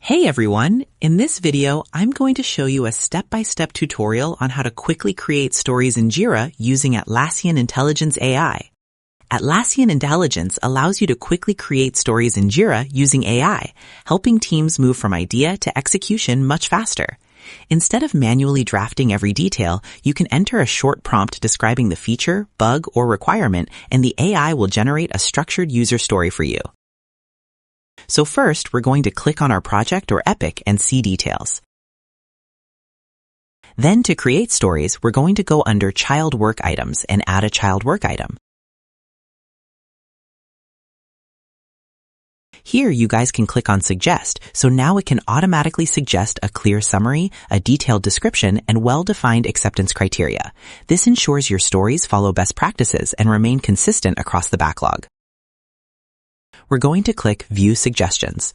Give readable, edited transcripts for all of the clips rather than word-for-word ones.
Hey everyone! In this video, I'm going to show you a step-by-step tutorial on how to quickly create stories in Jira using Atlassian Intelligence AI. Atlassian Intelligence allows you to quickly create stories in Jira using AI, helping teams move from idea to execution much faster. Instead of manually drafting every detail, you can enter a short prompt describing the feature, bug, or requirement, and the AI will generate a structured user story for you. So first, we're going to click on our project or epic and see details. Then to create stories, we're going to go under Child Work Items and add a child work item. Here, you guys can click on Suggest, so now it can automatically suggest a clear summary, a detailed description, and well-defined acceptance criteria. This ensures your stories follow best practices and remain consistent across the backlog. We're going to click View Suggestions.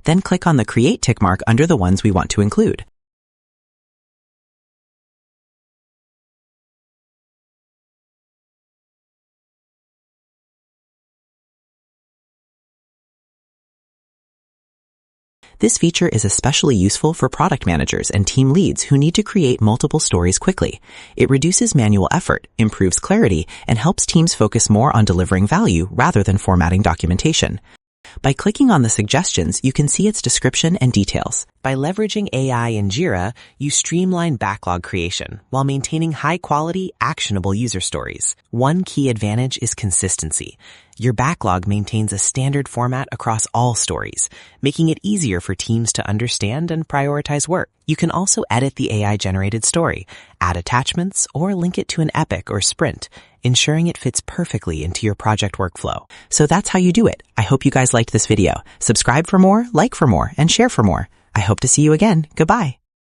Then click on the Create tick mark under the ones we want to include. This feature is especially useful for product managers and team leads who need to create multiple stories quickly. It reduces manual effort, improves clarity, and helps teams focus more on delivering value rather than formatting documentation. By clicking on the suggestions, you can see its description and details. By leveraging AI in Jira, you streamline backlog creation while maintaining high-quality, actionable user stories. One key advantage is consistency. Your backlog maintains a standard format across all stories, making it easier for teams to understand and prioritize work. You can also edit the AI-generated story, add attachments, or link it to an epic or sprint, ensuring it fits perfectly into your project workflow. So that's how you do it. I hope you guys liked this video. Subscribe for more, like for more, and share for more. I hope to see you again. Goodbye.